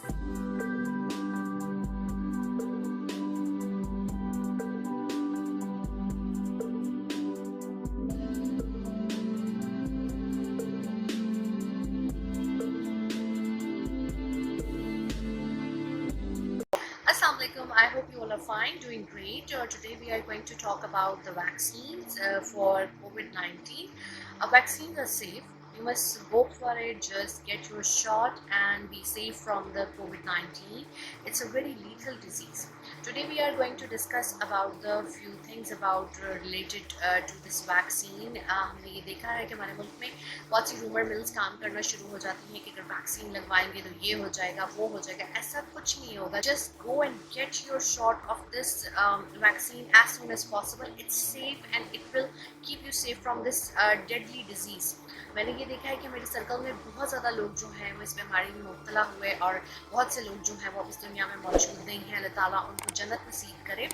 Assalamualaikum. I hope you all are fine, doing great. Today we are going to talk about the vaccines for COVID-19. Vaccines are safe. You must go for it. Just get your shot and be safe from the COVID-19. It's a very lethal disease. Today we are going to discuss about the few things about related to this vaccine. हमने ये देखा है कि हमारे मुल्क में बहुत सी rumour mills काम करना शुरू हो जाती हैं कि अगर वैक्सीन लगवाएंगे तो ये हो जाएगा, वो हो जाएगा. ऐसा कुछ नहीं होगा. Just go and get your shot of this vaccine as soon as possible. It's safe and it will keep you safe from this deadly disease. मैंने ये देखा है कि मेरे सर्कल में बहुत ज़्यादा लोग जो हैं वो इस बीमारी में मुब्तला हुए और बहुत से लोग जो हैं वो इस दुनिया में मौजूद नहीं हैं. अल्लाह ताला उनको जन्नत नसीब करे.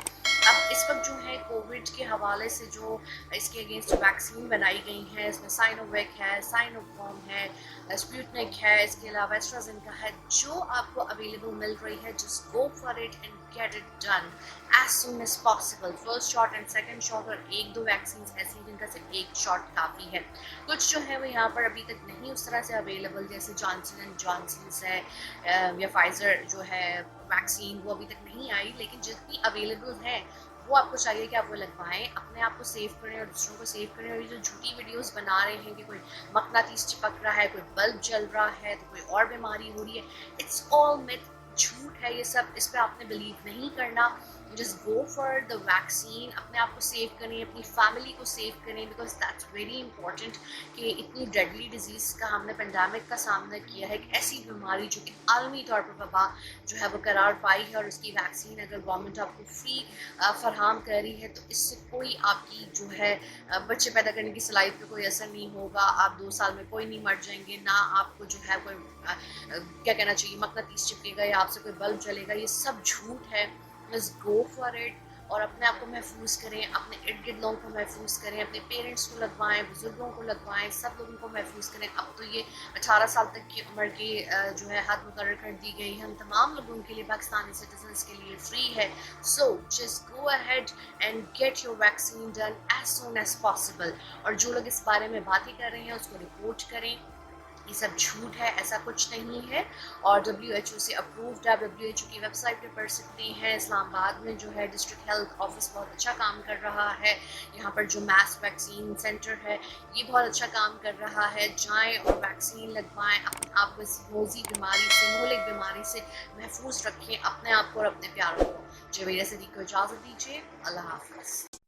अब इस वक्त जो है कोविड के हवाले से जो इसके अगेंस्ट वैक्सीन बनाई गई हैं, इसमें साइनोवैक है, साइनोफॉर्म है, स्पुतनिक है, इसके अलावा एस्ट्राजेनेका है. जो आपको अवेलेबल मिल रही है, just go for it and get it done as soon as possible. First shot and second shot और एक दो वैक्सीन ऐसी जिनका सिर्फ एक शॉट काफ़ी है. कुछ जो है वो यहाँ पर अभी तक नहीं उस तरह से अवेलेबल, जैसे जॉनसन एंड जॉनसन्स है या फाइजर जो है वैक्सीन, वो अभी तक नहीं आई. लेकिन जितनी अवेलेबल है वो आपको चाहिए कि आप वो लगवाएं, अपने आप को सेव करें और दूसरों को सेव करें. और ये जो झूठी वीडियोस बना रहे हैं कि कोई मकनातीस चिपक रहा है, कोई बल्ब जल रहा है, तो कोई और बीमारी हो रही है, इट्स ऑल मिथ, झूठ है ये सब. इस पर आपने बिलीव नहीं करना. Just go for the vaccine. अपने आप को सेव करें, अपनी फैमिली को सेव करें, बिकॉज दैट्स वेरी इंपॉर्टेंट कि इतनी डेडली डिजीज़ का हमने पेंडेमिक का सामना किया है. एक ऐसी बीमारी जो कि आलमी तौर पर वबा जो है वो करार पाई है, और उसकी वैक्सीन अगर गवर्नमेंट आपको फ्री फराहम कर रही है तो इससे कोई आपकी जो है बच्चे पैदा करने की सलाहियत पे कोई असर नहीं होगा. आप 2 साल में कोई नहीं मर जाएंगे, ना आपको जो है कोई क्या कहना चाहिए मकनातीस चिपकेगा या आपसे कोई बल्ब जलेगा. ये सब झूठ है. Just go for it और अपने आप को महफूज करें, अपने इर्द गिर्द लोगों को महफूज करें, अपने पेरेंट्स को लगवाएं, बुजुर्गों को लगवाएं, सब लोगों को महफूज करें. अब तो ये 18 साल तक की उम्र की जो है हद मुकर्रर कर दी गई है. हम तमाम लोगों के लिए, पाकिस्तानी सिटीजन्स के लिए फ्री है. So just go ahead and get your vaccine done as soon as possible. और जो लोग इस बारे में बातें कर रहे हैं उसको रिपोर्ट करें. ये सब झूठ है, ऐसा कुछ नहीं है. और WHO से अप्रूव्ड है. WHO की वेबसाइट पे पढ़ सकते हैं. इस्लामाबाद में जो है डिस्ट्रिक्ट हेल्थ ऑफिस बहुत अच्छा काम कर रहा है. यहाँ पर जो मास वैक्सीन सेंटर है ये बहुत अच्छा काम कर रहा है. जाएं और वैक्सीन लगवाएं. अपने आप को इस रोज़ी बीमारी से, मोहलिक बीमारी से महफूज रखें, अपने आप को और अपने प्यारों को. जवेरा सदीक को इजाज़त दीजिए. अल्लाह हाफ़िज़.